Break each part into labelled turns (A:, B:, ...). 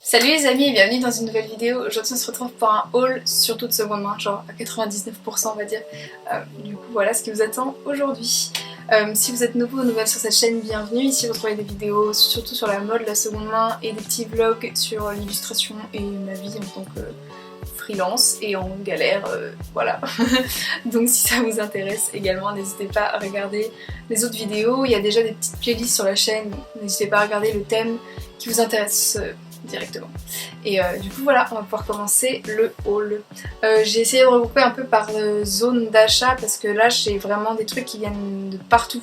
A: Salut les amis et bienvenue dans une nouvelle vidéo. Aujourd'hui on se retrouve pour un haul surtout de seconde main, genre à 99% on va dire. Du coup voilà ce qui vous attend aujourd'hui. Si vous êtes nouveau ou nouvelle sur cette chaîne, bienvenue. Ici vous trouvez des vidéos surtout sur la mode, la seconde main et des petits vlogs sur l'illustration et ma vie en tant que freelance et en galère, voilà. Donc si ça vous intéresse également, n'hésitez pas à regarder les autres vidéos. Il y a déjà des petites playlists sur la chaîne, n'hésitez pas à regarder le thème qui vous intéresse directement. Et du coup voilà, on va pouvoir commencer le haul. J'ai essayé de regrouper un peu par zone d'achat parce que là j'ai vraiment des trucs qui viennent de partout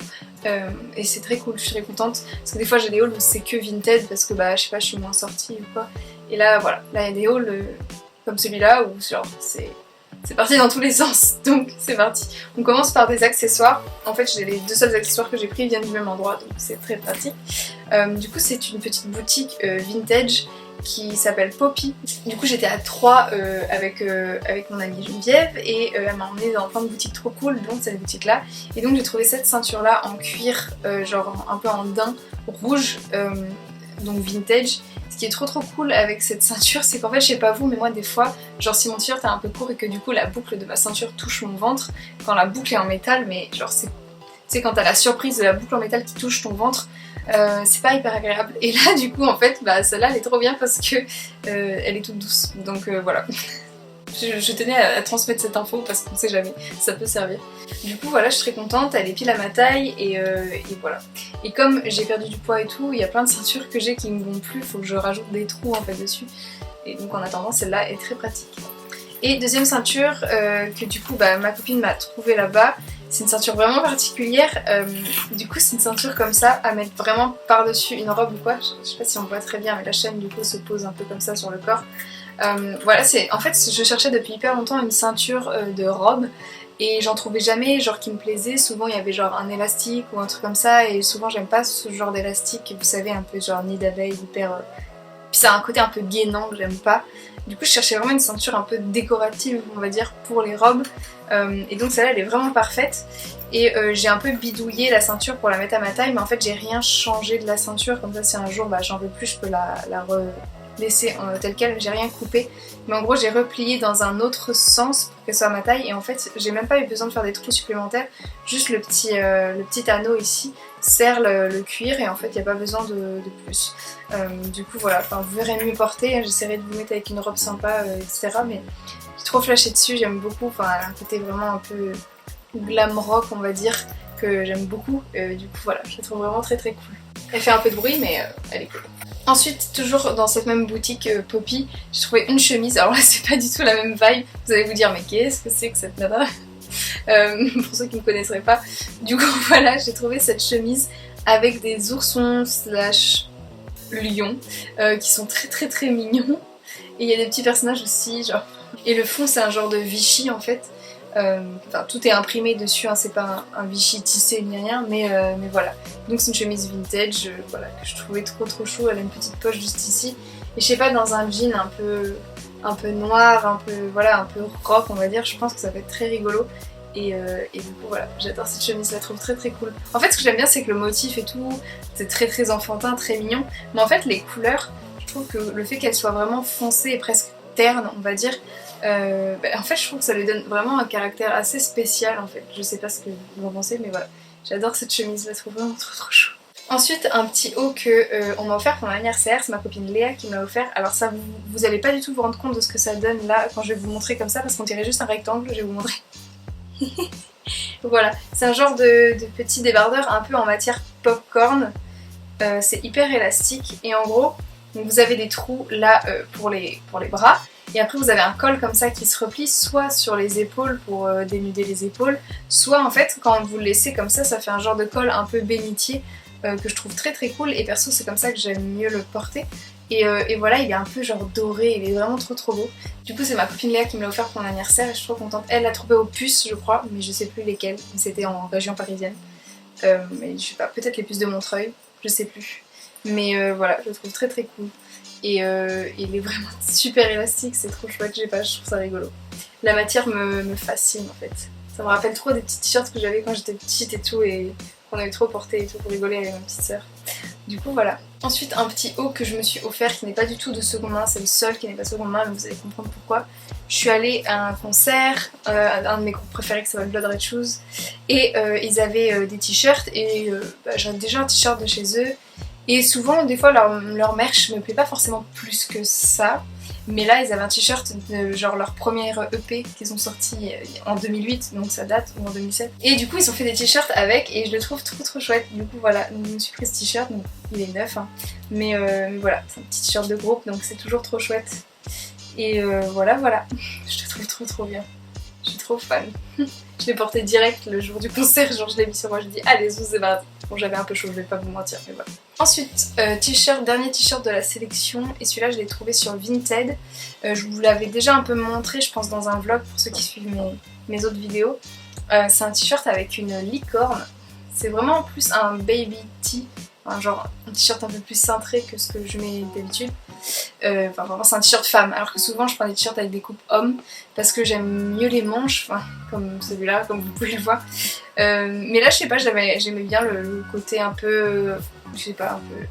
A: et c'est très cool, je suis très contente parce que des fois j'ai des hauls où c'est que Vinted parce que bah je sais pas, je suis moins sortie ou quoi. Et là voilà, là il y a des hauls comme celui-là où genre c'est parti dans tous les sens, donc c'est parti. On commence par des accessoires. En fait, les deux seuls accessoires que j'ai pris viennent du même endroit, donc c'est très pratique. Du coup, c'est une petite boutique vintage qui s'appelle Poppy. Du coup, j'étais à 3 avec mon amie Geneviève et elle m'a emmenée dans plein de boutiques trop cool, dont cette boutique-là. Et donc, j'ai trouvé cette ceinture-là en cuir, genre un peu en daim rouge, donc vintage. Ce qui est trop cool avec cette ceinture, c'est qu'en fait, je sais pas vous, mais moi des fois, genre si mon t-shirt est un peu court et que du coup la boucle de ma ceinture touche mon ventre, quand la boucle est en métal, mais genre c'est quand t'as la surprise de la boucle en métal qui touche ton ventre, c'est pas hyper agréable. Et là du coup en fait, bah celle-là elle est trop bien parce que elle est toute douce, donc voilà. Je tenais à transmettre cette info parce qu'on sait jamais, ça peut servir. Du coup voilà, je suis très contente, elle est pile à ma taille et voilà. Et comme j'ai perdu du poids et tout, il y a plein de ceintures que j'ai qui me vont plus, faut que je rajoute des trous en fait dessus. Et donc en attendant, celle-là est très pratique. Et deuxième ceinture que du coup bah, ma copine m'a trouvée là-bas, c'est une ceinture vraiment particulière. Du coup c'est une ceinture comme ça à mettre vraiment par-dessus une robe ou quoi. Je sais pas si on voit très bien mais la chaîne du coup se pose un peu comme ça sur le corps. Voilà, en fait je cherchais depuis hyper longtemps une ceinture de robe et j'en trouvais jamais genre qui me plaisait. Souvent il y avait genre un élastique ou un truc comme ça et souvent j'aime pas ce genre d'élastique, vous savez, un peu genre nid d'abeille, hyper... Puis ça a un côté un peu gainant que j'aime pas. Du coup je cherchais vraiment une ceinture un peu décorative on va dire pour les robes et donc celle-là elle est vraiment parfaite. Et j'ai un peu bidouillé la ceinture pour la mettre à ma taille mais en fait j'ai rien changé de la ceinture, comme ça si un jour bah, j'en veux plus je peux la laisser telle quelle, j'ai rien coupé, mais en gros j'ai replié dans un autre sens pour qu'elle soit à ma taille et en fait j'ai même pas eu besoin de faire des trous supplémentaires, juste le petit anneau ici serre le cuir et en fait il n'y a pas besoin de plus. Du coup voilà, enfin, vous verrez mieux porter, j'essaierai de vous mettre avec une robe sympa etc, mais j'ai trop flashé dessus, j'aime beaucoup, enfin elle a un côté vraiment un peu glam rock on va dire que j'aime beaucoup, du coup voilà, je la trouve vraiment très cool. Elle fait un peu de bruit mais elle est cool. Ensuite, toujours dans cette même boutique Poppy, j'ai trouvé une chemise. Alors là, c'est pas du tout la même vibe. Vous allez vous dire, mais qu'est-ce que c'est que cette nana pour ceux qui ne me connaisseraient pas. Du coup, voilà, j'ai trouvé cette chemise avec des oursons / lions qui sont très mignons. Et il y a des petits personnages aussi, genre. Et le fond, c'est un genre de Vichy en fait. Enfin, tout est imprimé dessus, hein, c'est pas un Vichy tissé ni rien, mais voilà. Donc c'est une chemise vintage, voilà, que je trouvais trop chou. Elle a une petite poche juste ici. Et je sais pas, dans un jean un peu noir, un peu rock on va dire, je pense que ça va être très rigolo. Et du coup voilà, j'adore cette chemise, je la trouve très cool. En fait ce que j'aime bien c'est que le motif et tout, c'est très enfantin, très mignon. Mais en fait les couleurs, je trouve que le fait qu'elles soient vraiment foncées et presque ternes on va dire, en fait je trouve que ça lui donne vraiment un caractère assez spécial en fait. Je sais pas ce que vous en pensez mais voilà, j'adore cette chemise, je la trouve vraiment trop chou. Ensuite un petit haut que on m'a offert pour mon anniversaire, c'est ma copine Léa qui m'a offert. Alors ça vous allez pas du tout vous rendre compte de ce que ça donne là quand je vais vous montrer comme ça parce qu'on dirait juste un rectangle, je vais vous montrer. Voilà, c'est un genre de petit débardeur un peu en matière popcorn, c'est hyper élastique et en gros donc vous avez des trous là pour les bras. Et après vous avez un col comme ça qui se replie soit sur les épaules pour dénuder les épaules, soit en fait quand vous le laissez comme ça fait un genre de col un peu bénitier que je trouve très cool et perso c'est comme ça que j'aime mieux le porter. Et voilà, il est un peu genre doré, il est vraiment trop beau. Du coup c'est ma copine Léa qui me l'a offert pour mon anniversaire et je suis trop contente. Elle l'a trouvé aux puces je crois, mais je sais plus lesquelles, c'était en région parisienne. Mais je sais pas, peut-être les puces de Montreuil, je sais plus. Mais voilà, je le trouve très cool. Et il est vraiment super élastique, c'est trop chouette, je sais pas, je trouve ça rigolo. La matière me fascine en fait. Ça me rappelle trop des petits t-shirts que j'avais quand j'étais petite et tout, et qu'on avait trop porté et tout pour rigoler avec ma petite sœur. Du coup voilà. Ensuite un petit haut que je me suis offert qui n'est pas du tout de seconde main, c'est le seul qui n'est pas seconde main, mais vous allez comprendre pourquoi. Je suis allée à un concert, un de mes groupes préférés qui s'appelle Blood Red Shoes, et ils avaient des t-shirts et j'ai déjà un t-shirt de chez eux. Et souvent, des fois, leur merch me plaît pas forcément plus que ça. Mais là, ils avaient un t-shirt de genre leur première EP qu'ils ont sorti en 2008, donc ça date, ou en 2007. Et du coup, ils ont fait des t-shirts avec et je le trouve trop chouette. Du coup, voilà, donc, je me suis pris ce t-shirt, donc il est neuf, hein. Mais voilà, c'est un petit t-shirt de groupe, donc c'est toujours trop chouette. Et voilà, je le trouve trop bien. Je suis trop fan. Je l'ai porté direct le jour du concert, genre je l'ai mis sur moi, je dis allez, c'est parti. Bon, j'avais un peu chaud, je vais pas vous mentir, mais voilà. Ensuite, dernier t-shirt de la sélection, et celui-là je l'ai trouvé sur Vinted. Je vous l'avais déjà un peu montré, je pense, dans un vlog pour ceux qui suivent mes autres vidéos. C'est un t-shirt avec une licorne. C'est vraiment plus un baby tee, genre un t-shirt un peu plus cintré que ce que je mets d'habitude. Enfin vraiment c'est un t-shirt femme, alors que souvent je prends des t-shirts avec des coupes hommes parce que j'aime mieux les manches, enfin comme celui-là, comme vous pouvez le voir. Mais là je sais pas, j'aimais bien le côté un peu, je sais pas, un peu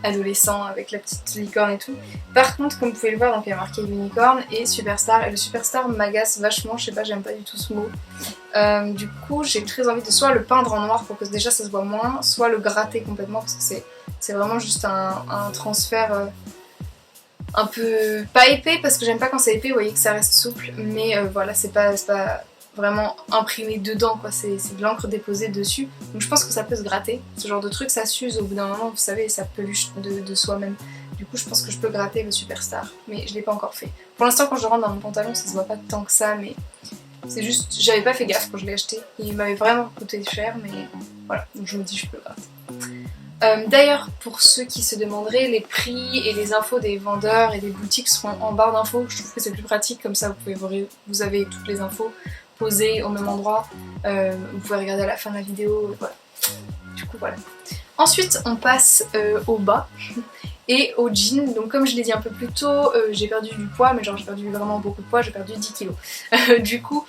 A: adolescent avec la petite licorne et tout. Par contre, comme vous pouvez le voir, donc il y a marqué unicorn et superstar, et le superstar m'agace vachement, je sais pas, j'aime pas du tout ce mot. Du coup j'ai très envie de soit le peindre en noir pour que déjà ça se voit moins, soit le gratter complètement parce que c'est vraiment juste un transfert un peu, pas épais parce que j'aime pas quand c'est épais, vous voyez que ça reste souple, mais voilà, c'est pas vraiment imprimé dedans quoi, c'est de l'encre déposée dessus, donc je pense que ça peut se gratter, ce genre de truc ça s'use au bout d'un moment, vous savez, ça peluche de soi-même. Du coup je pense que je peux gratter le superstar, mais je l'ai pas encore fait. Pour l'instant quand je rentre dans mon pantalon ça se voit pas tant que ça, mais c'est juste, j'avais pas fait gaffe quand je l'ai acheté, il m'avait vraiment coûté cher, mais voilà, donc je me dis je peux le gratter. D'ailleurs, pour ceux qui se demanderaient, les prix et les infos des vendeurs et des boutiques seront en barre d'infos. Je trouve que c'est plus pratique, comme ça vous avez toutes les infos posées au même endroit. Vous pouvez regarder à la fin de la vidéo, voilà. Du coup voilà. Ensuite on passe au bas et au jean. Donc comme je l'ai dit un peu plus tôt, j'ai perdu du poids, mais genre j'ai perdu vraiment beaucoup de poids, j'ai perdu 10 kilos. Du coup,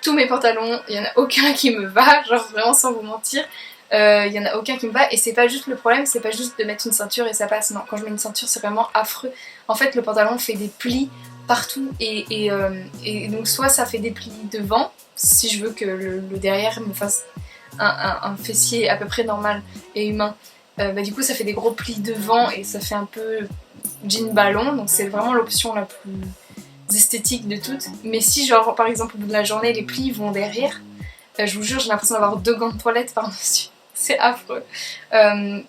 A: tous mes pantalons, il n'y en a aucun qui me va, genre vraiment sans vous mentir. Il y en a aucun qui me va, et c'est pas juste le problème, c'est pas juste de mettre une ceinture et ça passe, non, quand je mets une ceinture c'est vraiment affreux. En fait le pantalon fait des plis partout et donc soit ça fait des plis devant si je veux que le derrière me fasse un fessier à peu près normal et humain, du coup ça fait des gros plis devant et ça fait un peu jean ballon, donc c'est vraiment l'option la plus esthétique de toutes. Mais si genre par exemple au bout de la journée les plis vont derrière, je vous jure j'ai l'impression d'avoir 2 gants de toilette par dessus. C'est affreux.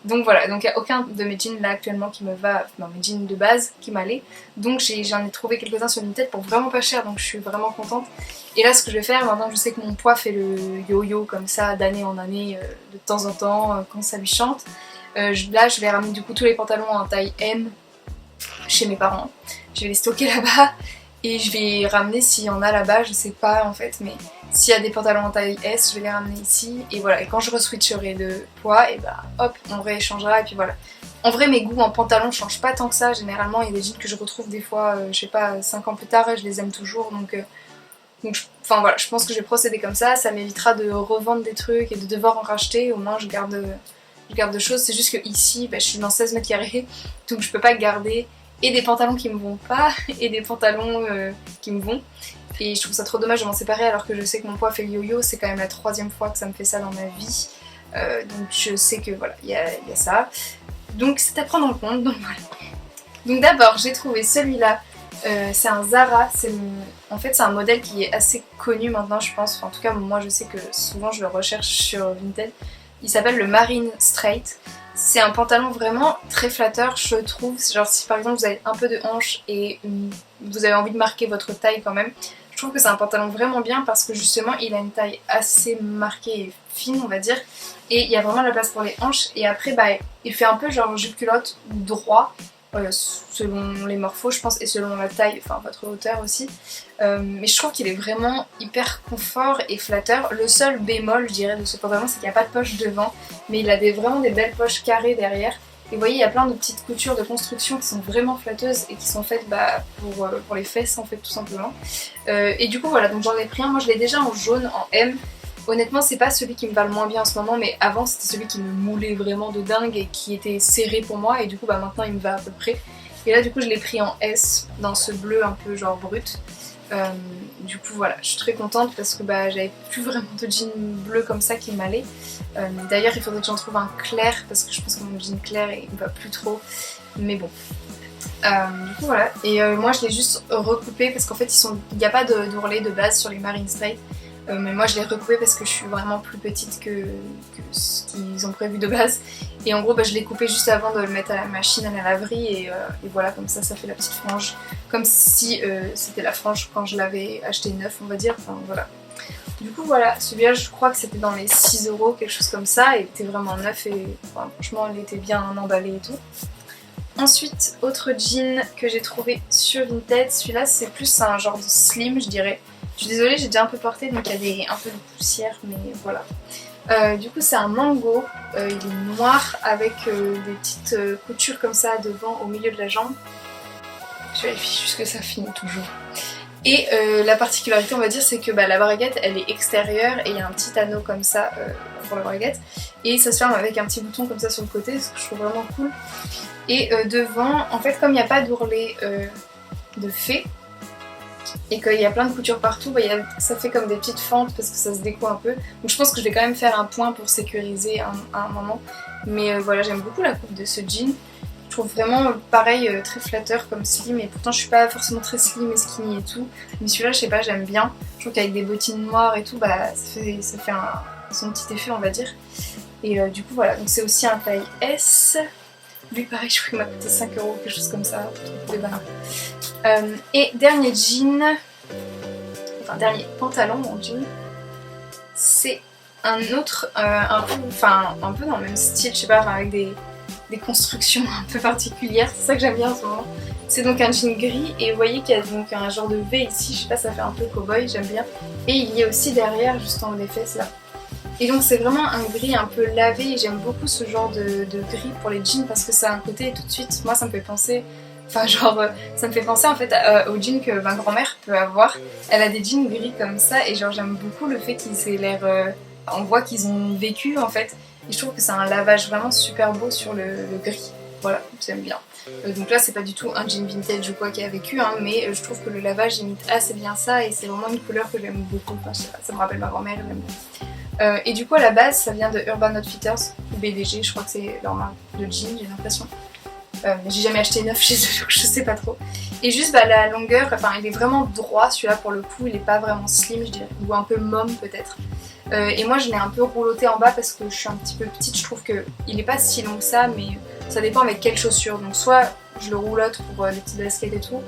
A: Donc voilà, donc il n'y a aucun de mes jeans là actuellement qui me va, non mes jeans de base qui m'allaient. Donc j'en ai trouvé quelques-uns sur Vinted pour vraiment pas cher, donc je suis vraiment contente. Et là ce que je vais faire, maintenant que je sais que mon poids fait le yo-yo comme ça d'année en année, de temps en temps, quand ça lui chante. Là je vais ramener du coup tous les pantalons en taille M chez mes parents. Je vais les stocker là-bas. Et je vais ramener s'il y en a là-bas, je sais pas en fait, mais s'il y a des pantalons en taille S, je vais les ramener ici. Et voilà, et quand je re-switcherai de poids, et bah hop, on rééchangera et puis voilà. En vrai, mes goûts en pantalon changent pas tant que ça. Généralement, il y a des jeans que je retrouve des fois, je sais pas, 5 ans plus tard et je les aime toujours. Donc enfin voilà, je pense que je vais procéder comme ça. Ça m'évitera de revendre des trucs et de devoir en racheter. Au moins, je garde des choses. C'est juste que ici, je suis dans 16 mètres carrés, donc je peux pas garder et des pantalons qui me vont pas et des pantalons qui me vont, et je trouve ça trop dommage de m'en séparer alors que je sais que mon poids fait le yo-yo. C'est quand même la 3e fois que ça me fait ça dans ma vie, donc je sais que voilà, il y a ça, donc c'est à prendre en compte, donc voilà. Donc d'abord j'ai trouvé celui-là, c'est un Zara, en fait c'est un modèle qui est assez connu maintenant je pense, enfin, en tout cas moi je sais que souvent je le recherche sur Vinted. Il s'appelle le Marine Straight. C'est un pantalon vraiment très flatteur, je trouve. Genre si par exemple vous avez un peu de hanche et vous avez envie de marquer votre taille quand même, je trouve que c'est un pantalon vraiment bien parce que justement il a une taille assez marquée et fine on va dire. Et il y a vraiment la place pour les hanches, et après il fait un peu genre jupe culotte droit, selon les morphos je pense et selon la taille, enfin votre hauteur aussi. Mais je trouve qu'il est vraiment hyper confort et flatteur. Le seul bémol je dirais de ce pantalon c'est qu'il n'y a pas de poche devant, mais il a vraiment des belles poches carrées derrière. Et vous voyez il y a plein de petites coutures de construction qui sont vraiment flatteuses et qui sont faites pour les fesses en fait tout simplement. Et du coup voilà, donc j'en ai pris un, moi je l'ai déjà en jaune, en M. Honnêtement c'est pas celui qui me va le moins bien en ce moment, mais avant c'était celui qui me moulait vraiment de dingue et qui était serré pour moi, et du coup bah maintenant il me va à peu près. Et là du coup je l'ai pris en S dans ce bleu un peu genre brut. Du coup voilà, je suis très contente parce que bah, j'avais plus vraiment de jean bleu comme ça qui m'allait. D'ailleurs il faudrait que j'en trouve un clair parce que je pense que mon jean clair il me va plus trop. Mais bon. Du coup voilà. Et moi je l'ai juste recoupé parce qu'en fait il n'y a pas d'ourlet de base sur les Marine Straight. Mais moi je l'ai recoupé parce que je suis vraiment plus petite que ce qu'ils ont prévu de base. Et en gros bah, je l'ai coupé juste avant de le mettre à la machine à la laverie et voilà, comme ça fait la petite frange. Comme si c'était la frange quand je l'avais acheté neuf on va dire, enfin voilà. Du coup voilà, celui-là je crois que c'était dans les 6 €, quelque chose comme ça, et il était vraiment neuf et enfin, franchement il était bien emballé et tout. Ensuite, autre jean que j'ai trouvé sur Vinted, celui-là c'est plus un genre de slim je dirais. Je suis désolée, j'ai déjà un peu porté donc il y a un peu de poussière, mais voilà. Du coup c'est un mango, il est noir avec des petites coutures comme ça devant au milieu de la jambe. Je vérifie juste que ça finit toujours. Et la particularité on va dire c'est que bah, la braguette elle est extérieure et il y a un petit anneau comme ça pour la braguette. Et ça se ferme avec un petit bouton comme ça sur le côté, ce que je trouve vraiment cool. Et devant, en fait comme il n'y a pas d'ourlet de fée, et qu'il y a plein de coutures partout, bah, ça fait comme des petites fentes parce que ça se découe un peu. Donc je pense que je vais quand même faire un point pour sécuriser à un moment. Mais voilà, j'aime beaucoup la coupe de ce jean. Je trouve vraiment pareil très flatteur comme slim, et pourtant je suis pas forcément très slim et skinny et tout. Mais celui-là je sais pas, j'aime bien. Je trouve qu'avec des bottines noires et tout, bah, ça fait son petit effet on va dire. Et du coup voilà, donc c'est aussi un taille S. Lui pareil je crois qu'il m'a coûté 5 €, quelque chose comme ça, pour les bananes. Et dernier jean, enfin dernier pantalon en jean, c'est un autre, un peu dans le même style, je sais pas, avec des constructions un peu particulières, c'est ça que j'aime bien en ce moment. C'est donc un jean gris et vous voyez qu'il y a donc un genre de V ici, je sais pas, ça fait un peu cow-boy, j'aime bien. Et il y a aussi derrière, juste en haut des fesses là. Et donc c'est vraiment un gris un peu lavé, et j'aime beaucoup ce genre de gris pour les jeans parce que ça a un côté tout de suite, moi ça me fait penser, enfin genre ça me fait penser en fait aux jeans que ma grand-mère peut avoir. Elle a des jeans gris comme ça et genre j'aime beaucoup le fait qu'ils aient l'air, on voit qu'ils ont vécu en fait. Et je trouve que c'est un lavage vraiment super beau sur le gris, voilà, j'aime bien. Donc là c'est pas du tout un jean vintage ou quoi qui a vécu, hein, mais je trouve que le lavage imite assez bien ça et c'est vraiment une couleur que j'aime beaucoup, enfin je sais pas, ça me rappelle ma grand-mère, j'aime bien. Et du coup à la base ça vient de Urban Outfitters ou BDG, je crois que c'est leur marque de jeans, j'ai l'impression. Mais j'ai jamais acheté neuf chez eux donc je sais pas trop. Et juste bah, la longueur, enfin il est vraiment droit celui-là pour le coup, il est pas vraiment slim je dirais, ou un peu mom peut-être. Et moi je l'ai un peu rouloté en bas parce que je suis un petit peu petite, je trouve qu'il est pas si long que ça, mais ça dépend avec quelles chaussures. Donc soit je le roulote pour les petites baskets et tout,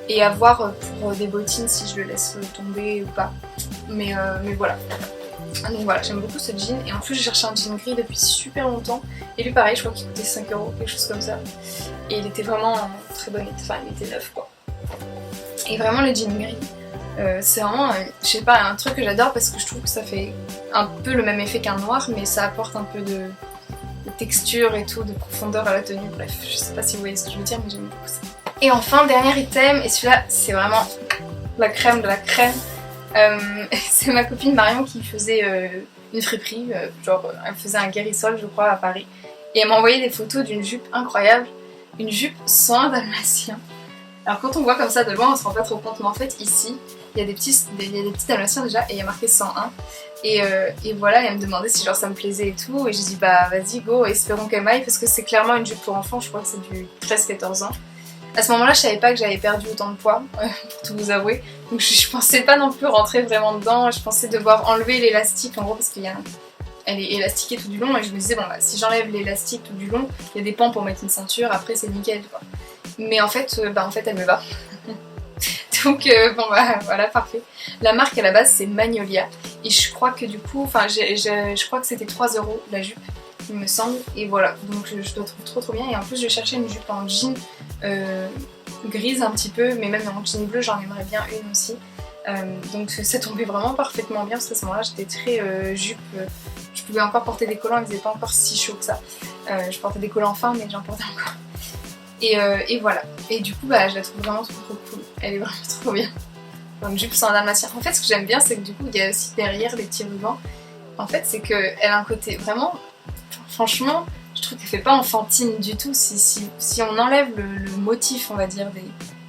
A: et à voir pour des bottines si je le laisse tomber ou pas. Mais voilà. Donc voilà, j'aime beaucoup ce jean, et en plus j'ai cherché un jean gris depuis super longtemps, et lui pareil je crois qu'il coûtait 5 €, quelque chose comme ça, et il était vraiment en très bon état, enfin il était neuf quoi. Et vraiment le jean gris, c'est vraiment, je sais pas, un truc que j'adore parce que je trouve que ça fait un peu le même effet qu'un noir, mais ça apporte un peu de texture et tout, de profondeur à la tenue, bref, je sais pas si vous voyez ce que je veux dire, mais j'aime beaucoup ça. Et enfin, dernier item, et celui-là c'est vraiment la crème de la crème. C'est ma copine Marion qui faisait une friperie, genre elle faisait un guérissol je crois à Paris, et elle m'a envoyé des photos d'une jupe incroyable, une jupe sans un dalmatien. Alors quand on voit comme ça de loin on se rend pas trop compte, mais en fait ici il y a des petits dalmatiens déjà et il y a marqué 101, et voilà, elle me demandait si genre ça me plaisait et tout, et j'ai dit bah vas-y go, espérons qu'elle m'aille parce que c'est clairement une jupe pour enfants, je crois que c'est du 13-14 ans. À ce moment-là, je savais pas que j'avais perdu autant de poids, pour tout vous avouer. Donc je pensais pas non plus rentrer vraiment dedans. Je pensais devoir enlever l'élastique en gros parce elle est élastiquée tout du long. Et je me disais bon bah si j'enlève l'élastique tout du long, il y a des pans pour mettre une ceinture. Après c'est nickel quoi. Mais en fait elle me va. Donc bon bah voilà, parfait. La marque à la base c'est Magnolia. Et je crois que du coup, enfin je crois que c'était 3 € la jupe, il me semble, et voilà, donc je le trouve trop bien. Et en plus je cherchais une jupe en jean grise un petit peu, mais même en jean bleu j'en aimerais bien une aussi, donc ça tombait vraiment parfaitement bien parce qu'à ce moment là j'étais très jupe, je pouvais encore porter des collants, ils n'étaient pas encore si chauds que ça, je portais des collants fins mais j'en portais encore, et voilà, et du coup bah je la trouve vraiment trop cool, elle est vraiment trop bien. Donc jupe sans dalmatien. En fait ce que j'aime bien c'est que du coup il y a aussi derrière des petits rubans en fait, c'est qu'elle a un côté vraiment... Franchement, je trouve qu'elle fait pas enfantine du tout. Si on enlève le motif, on va dire,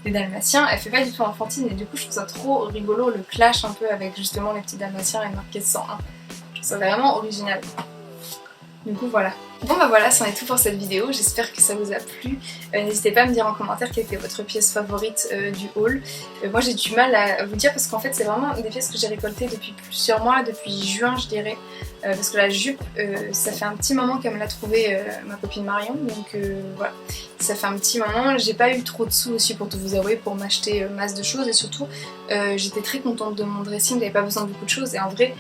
A: des dalmatiens, elle fait pas du tout enfantine. Et du coup, je trouve ça trop rigolo, le clash un peu avec justement les petits dalmatiens et marqué 101. Je trouve ça vraiment original. Du coup voilà. Bon bah voilà, c'en est tout pour cette vidéo, j'espère que ça vous a plu. N'hésitez pas à me dire en commentaire quelle était votre pièce favorite du haul. Moi j'ai du mal à vous dire parce qu'en fait c'est vraiment des pièces que j'ai récoltées depuis plusieurs mois, depuis juin je dirais. Parce que la jupe, ça fait un petit moment qu'elle me l'a trouvée, ma copine Marion, donc voilà. Ça fait un petit moment, j'ai pas eu trop de sous aussi pour tout vous avouer pour m'acheter masse de choses et surtout j'étais très contente de mon dressing, j'avais pas besoin de beaucoup de choses et en vrai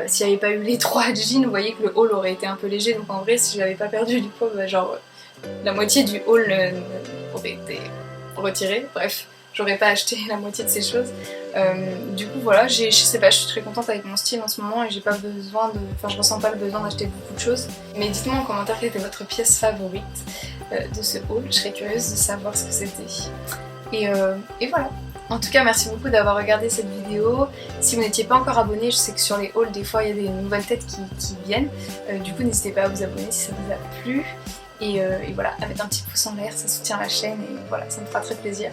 A: s'il n'y avait pas eu les 3 jeans, vous voyez que le haul aurait été un peu léger, donc en vrai si je n'avais pas perdu du poids, bah, genre la moitié du haul aurait été retirée, bref, j'aurais pas acheté la moitié de ces choses. Du coup voilà, je sais pas, je suis très contente avec mon style en ce moment et j'ai pas besoin de... Enfin je ressens pas le besoin d'acheter beaucoup de choses. Mais dites-moi en commentaire quelle était votre pièce favorite de ce haul, je serais curieuse de savoir ce que c'était. Et voilà. En tout cas, merci beaucoup d'avoir regardé cette vidéo. Si vous n'étiez pas encore abonné, je sais que sur les hauls, des fois, il y a des nouvelles têtes qui viennent. Du coup, n'hésitez pas à vous abonner si ça vous a plu. Et voilà, à mettre un petit pouce en l'air, ça soutient la chaîne et voilà, ça me fera très plaisir.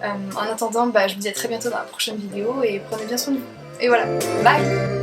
A: En attendant, je vous dis à très bientôt dans la prochaine vidéo et prenez bien soin de vous. Et voilà, bye!